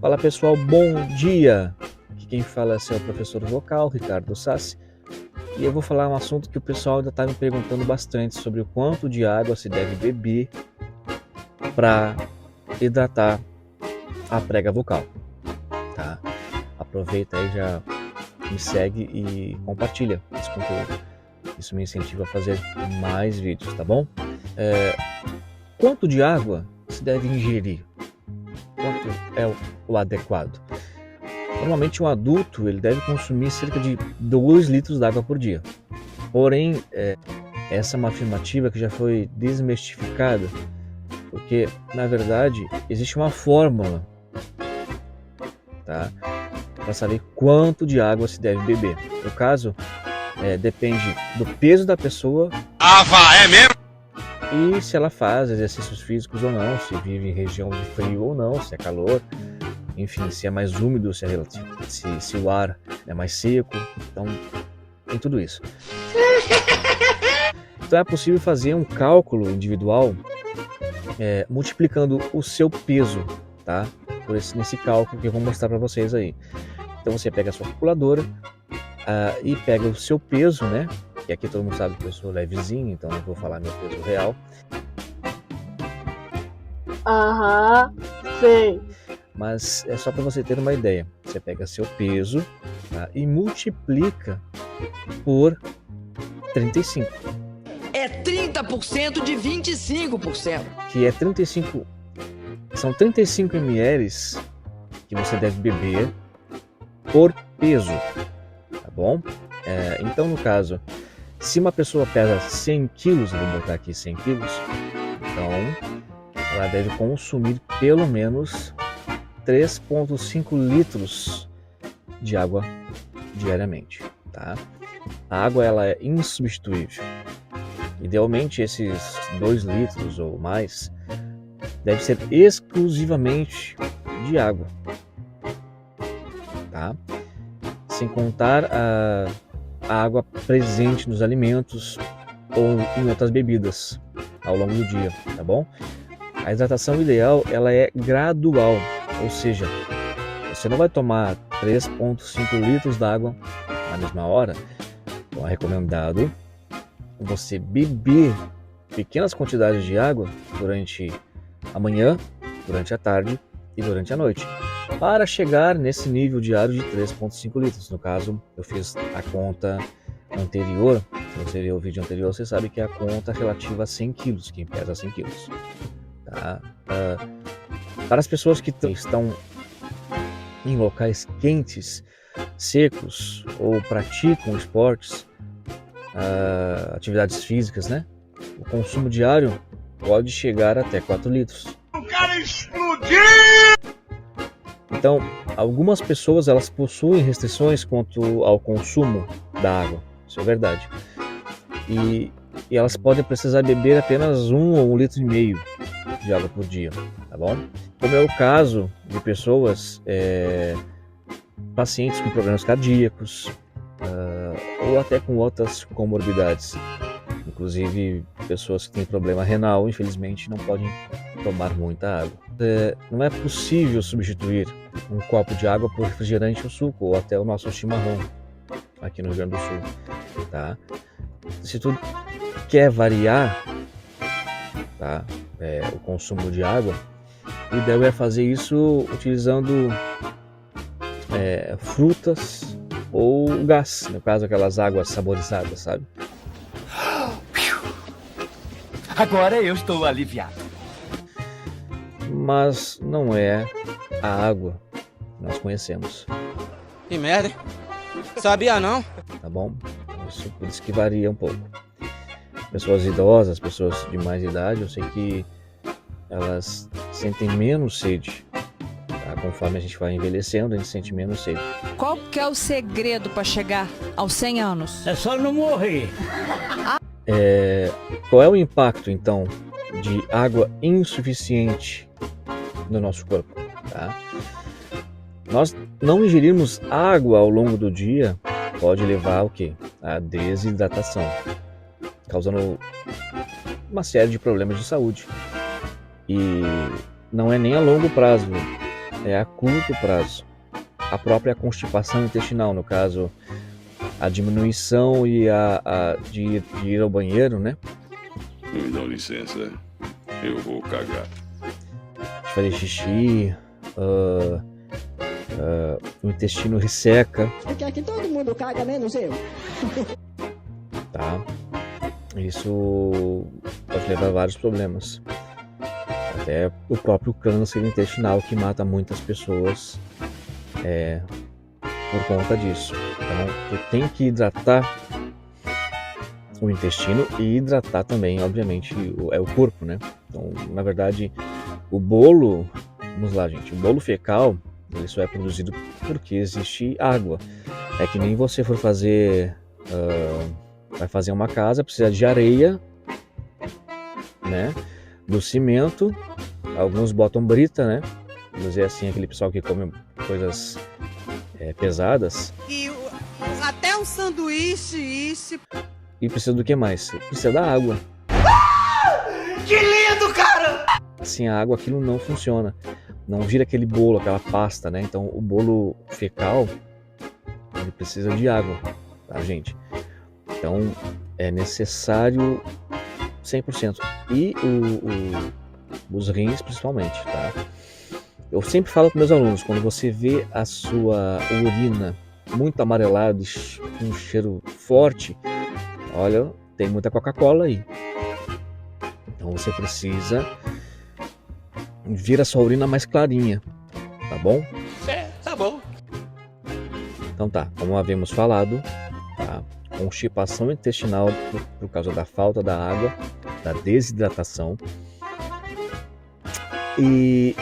Fala pessoal, bom dia! Aqui quem fala é o professor vocal, Ricardo Sassi, e eu vou falar um assunto que o pessoal ainda está me perguntando bastante sobre o quanto de água se deve beber para hidratar a prega vocal, tá? Aproveita aí, já me segue e compartilha esse conteúdo. Isso me incentiva a fazer mais vídeos, tá bom? Quanto de água se deve ingerir? Quanto é o adequado? Normalmente um adulto ele deve consumir cerca de 2 litros d'água por dia. Porém, essa é uma afirmativa que já foi desmistificada, porque na verdade existe uma fórmula, tá? Para saber quanto de água se deve beber. No caso, depende do peso da pessoa. É mesmo? E se ela faz exercícios físicos ou não, se vive em região de frio ou não, se é calor, enfim, se é mais úmido, se o ar é mais seco, então tem tudo isso. Então é possível fazer um cálculo individual multiplicando o seu peso, tá? Nesse cálculo que eu vou mostrar para vocês aí. Então você pega a sua calculadora e pega o seu peso, né? E aqui todo mundo sabe que eu sou levezinho, então eu vou falar meu peso real. Sei. Mas é só para você ter uma ideia. Você pega seu peso, tá? E multiplica por 35. É 30% de 25%. Que é 35. São 35 ml que você deve beber por peso, tá bom? Então, no caso, se uma pessoa pesa 100 quilos, eu vou botar aqui 100 quilos, então ela deve consumir pelo menos 3,5 litros de água diariamente, tá? A água ela é insubstituível. Idealmente esses 2 litros ou mais deve ser exclusivamente de água, tá? Sem contar a água presente nos alimentos ou em outras bebidas ao longo do dia, tá bom? A hidratação ideal ela é gradual, ou seja, você não vai tomar 3,5 litros d'água na mesma hora. Então é recomendado você beber pequenas quantidades de água durante a manhã, durante a tarde e durante a noite, para chegar nesse nível diário de 3,5 litros. No caso, eu fiz a conta anterior. Se você viu o vídeo anterior, você sabe que é a conta relativa a 100 quilos, quem pesa 100 quilos. Tá? Para as pessoas que estão em locais quentes, secos ou praticam esportes, atividades físicas, né? O consumo diário pode chegar até 4 litros. O cara explodiu! Então, algumas pessoas elas possuem restrições quanto ao consumo da água, isso é verdade. E elas podem precisar beber apenas 1 ou 1,5 litro de água por dia, tá bom? Como é o caso de pessoas, pacientes com problemas cardíacos, ou até com outras comorbidades. Inclusive, pessoas que têm problema renal, infelizmente, não podem tomar muita água. Não é possível substituir um copo de água por refrigerante ou suco, ou até o nosso chimarrão, aqui no Rio Grande do Sul. Tá? Se tu quer variar, tá? O consumo de água, o ideal é fazer isso utilizando frutas ou gás, no caso aquelas águas saborizadas, sabe? Agora eu estou aliviado. Mas não é a água que nós conhecemos. Que merda, hein? Sabia não? Tá bom? Por isso que varia um pouco. Pessoas idosas, pessoas de mais idade, eu sei que elas sentem menos sede. Tá? Conforme a gente vai envelhecendo, a gente sente menos sede. Qual que é o segredo para chegar aos 100 anos? É só não morrer. Qual é o impacto, então, de água insuficiente no nosso corpo? Tá? Nós não ingerirmos água ao longo do dia pode levar o quê? A desidratação, causando uma série de problemas de saúde. E não é nem a longo prazo é a curto prazo. A própria constipação intestinal, no caso, a diminuição e de ir ao banheiro, né? Me dão licença, eu vou cagar. De fazer xixi, o intestino resseca. Porque aqui todo mundo caga, menos eu. Tá? Isso pode levar a vários problemas. Até o próprio câncer intestinal que mata muitas pessoas por conta disso. Então, tu tem que hidratar o intestino e hidratar também, obviamente, o corpo, né? Então, na verdade, o bolo, vamos lá, gente, o bolo fecal, ele só é produzido porque existe água. É que nem você for fazer, vai fazer uma casa, precisa de areia, né? Do cimento, alguns botam brita, né? Vamos dizer assim, aquele pessoal que come coisas pesadas. E até um sanduíche, E precisa do que mais? Precisa da água. Que lindo, cara! Sem a água aquilo não funciona. Não vira aquele bolo, aquela pasta, né? Então o bolo fecal, ele precisa de água, tá, gente? Então é necessário 100%. E os rins principalmente, tá? Eu sempre falo para meus alunos, quando você vê a sua urina muito amarelada, com um cheiro forte, olha, tem muita Coca-Cola aí. Então você precisa vir a sua urina mais clarinha, tá bom? Tá bom. Então tá, como havíamos falado, tá? Constipação intestinal por causa da falta da água, da desidratação e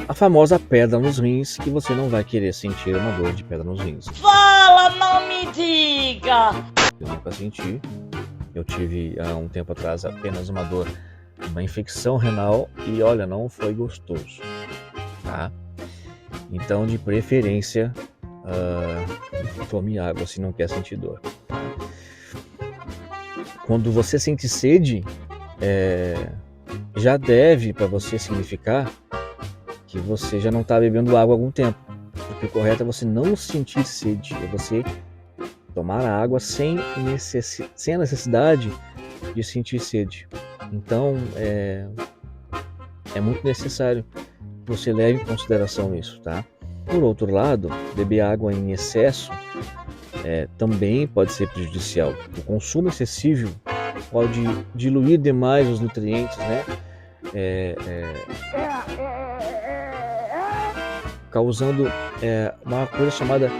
a famosa pedra nos rins, que você não vai querer sentir uma dor de pedra nos rins. Fala, não me diga! Eu nunca senti. Eu tive há um tempo atrás apenas uma dor, uma infecção renal e olha, não foi gostoso, tá? Então, de preferência, tome água se não quer sentir dor. Tá? Quando você sente sede, já deve para você significar que você já não está bebendo água há algum tempo. Porque o correto é você não sentir sede, é você tomar a água sem a necessidade de sentir sede. Então, é muito necessário que você leve em consideração isso, tá? Por outro lado, beber água em excesso também pode ser prejudicial. O consumo excessivo pode diluir demais os nutrientes, né? Causando uma coisa chamada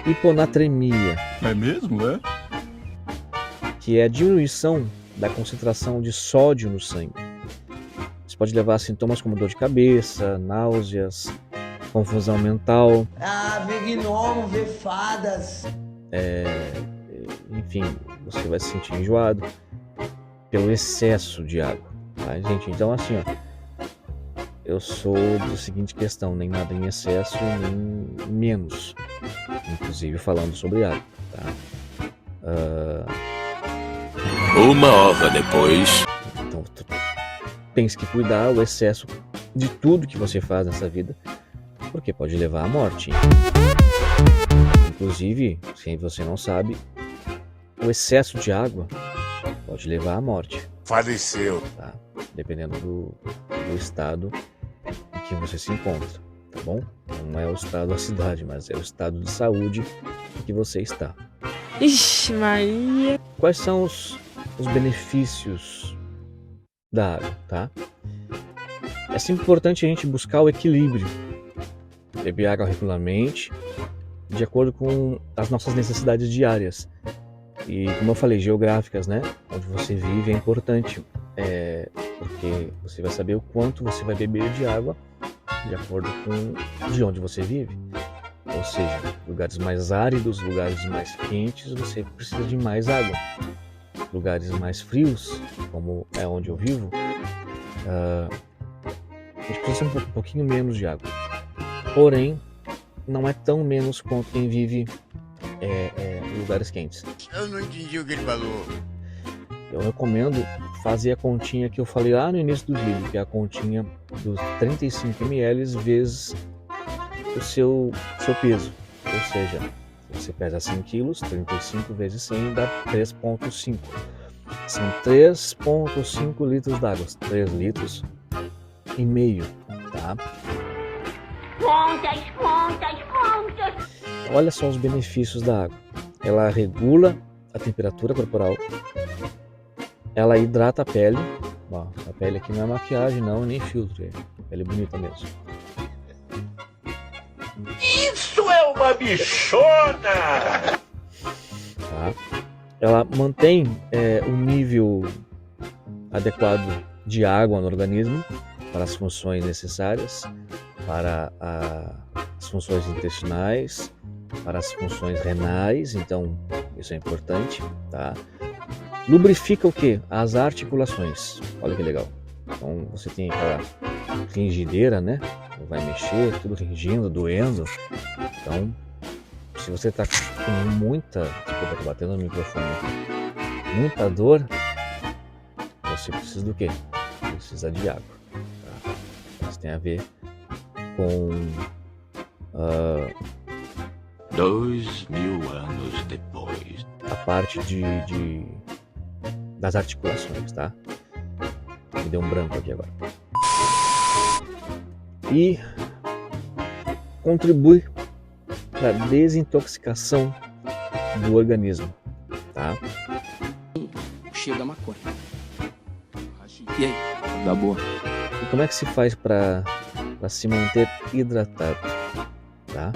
hiponatremia. É mesmo, é? Que é a diminuição da concentração de sódio no sangue. Isso pode levar a sintomas como dor de cabeça, náuseas, confusão mental. Ver gnomo, ver fadas. Enfim, você vai se sentir enjoado pelo excesso de água. Tá, gente? Então, assim, ó, eu sou da seguinte questão: nem nada em excesso, nem menos. Inclusive falando sobre água. Tá? Uma hora depois. Então, tu tens que cuidar o excesso de tudo que você faz nessa vida, porque pode levar à morte. Inclusive, se você não sabe, o excesso de água pode levar à morte. Faleceu. Tá? Dependendo do estado em que você se encontra, tá bom? Não é o estado da cidade, mas é o estado de saúde em que você está. Ixi, Maria. Quais são os benefícios da água, tá? É sempre importante a gente buscar o equilíbrio. Beber água regularmente, de acordo com as nossas necessidades diárias. E, como eu falei, geográficas, né? Onde você vive é importante, porque você vai saber o quanto você vai beber de água de acordo com de onde você vive. Ou seja, lugares mais áridos, lugares mais quentes, você precisa de mais água. Lugares mais frios, como é onde eu vivo, a gente precisa um pouquinho menos de água. Porém, não é tão menos quanto quem vive em lugares quentes. Eu não entendi o que ele falou. Eu recomendo fazer a continha que eu falei lá no início do vídeo, que é a continha dos 35 ml vezes o seu peso. Ou seja, se você pesa 100 quilos, 35 vezes 100 dá 3,5. São 3,5 litros d'água, 3 litros e meio, tá? Contas. Olha só os benefícios da água. Ela regula a temperatura corporal, ela hidrata a pele. Ó, a pele aqui não é maquiagem, não, nem filtro, é pele bonita mesmo. Isso é uma bichona! Tá? Ela mantém o nível adequado de água no organismo para as funções necessárias, para as funções intestinais, para as funções renais, então isso é importante, tá? Lubrifica o quê? As articulações. Olha que legal. Então você tem aquela ringideira, né? Vai mexer, tudo ringindo, doendo. Então, se você está com muita... Desculpa, tô batendo no microfone aqui. Muita dor, você precisa do quê? Precisa de água. Tá? Isso tem a ver com... 2000 anos depois. a parte das articulações, tá? Me deu um branco aqui agora. E contribui para a desintoxicação do organismo, tá? Cheiro da maconha. E aí? Dá boa. E como é que se faz para se manter hidratado, tá?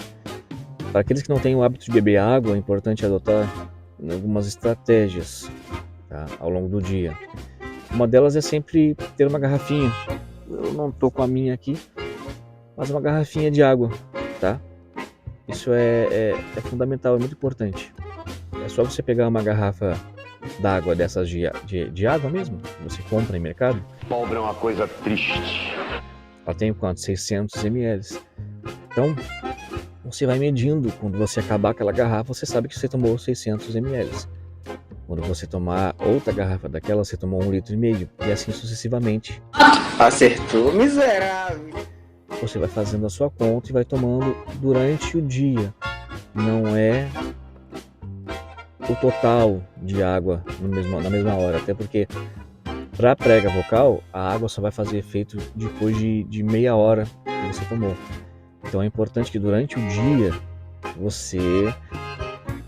Para aqueles que não têm o hábito de beber água, é importante adotar algumas estratégias, tá, ao longo do dia. Uma delas é sempre ter uma garrafinha. Eu não tô com a minha aqui, mas uma garrafinha de água, tá? Isso é fundamental, é muito importante. É só você pegar uma garrafa d'água dessas de água mesmo, que você compra em mercado. Pobre é uma coisa triste. Ela tem quanto? 600 ml. Então, você vai medindo. Quando você acabar aquela garrafa, você sabe que você tomou 600 ml. Quando você tomar outra garrafa daquela, você tomou 1,5 litro. E assim sucessivamente. Acertou, miserável. Você vai fazendo a sua conta e vai tomando durante o dia. Não é o total de água na mesma hora. Até porque, para a prega vocal, a água só vai fazer efeito depois de meia hora que você tomou. Então é importante que durante o dia você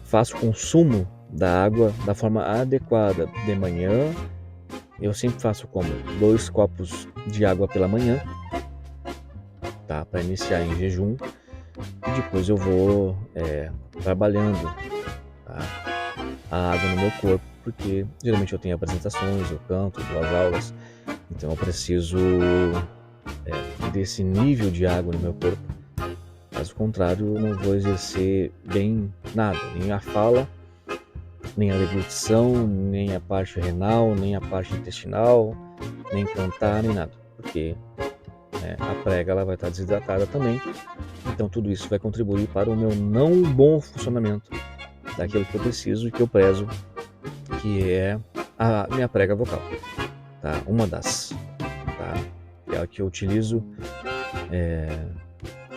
faça o consumo da água da forma adequada. De manhã, eu sempre faço como 2 copos de água pela manhã, tá? Para iniciar em jejum. E depois eu vou trabalhando, tá, a água no meu corpo, porque geralmente eu tenho apresentações, eu canto, dou as aulas, então eu preciso desse nível de água no meu corpo. Caso contrário, eu não vou exercer bem nada, nem a fala, nem a deglutição, nem a parte renal, nem a parte intestinal, nem cantar, nem nada, porque a prega ela vai estar desidratada também. Então tudo isso vai contribuir para o meu não bom funcionamento daquilo que eu preciso e que eu prezo, que é a minha prega vocal, tá? Uma das, tá? É a que eu utilizo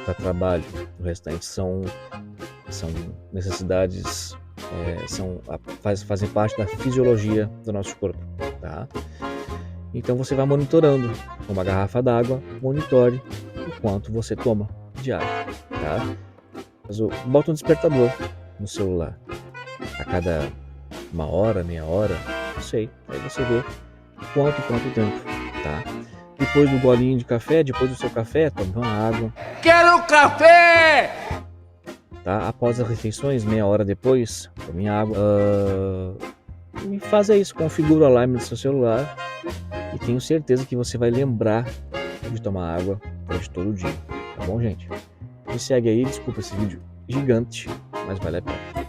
para trabalho. O restante são necessidades, fazem parte da fisiologia do nosso corpo, tá? Então você vai monitorando com uma garrafa d'água, monitore o quanto você toma de água, tá? Bota um despertador no celular a cada 1 hora, meia hora, não sei, aí você vê quanto tempo, tá? Depois do golinho de café, depois do seu café, tome uma água. Quero café! Tá? Após as refeições, meia hora depois, tome água. E faça isso, configura o alarme do seu celular e tenho certeza que você vai lembrar de tomar água durante todo o dia, tá bom, gente? Me segue aí, desculpa esse vídeo gigante, mas vale a pena.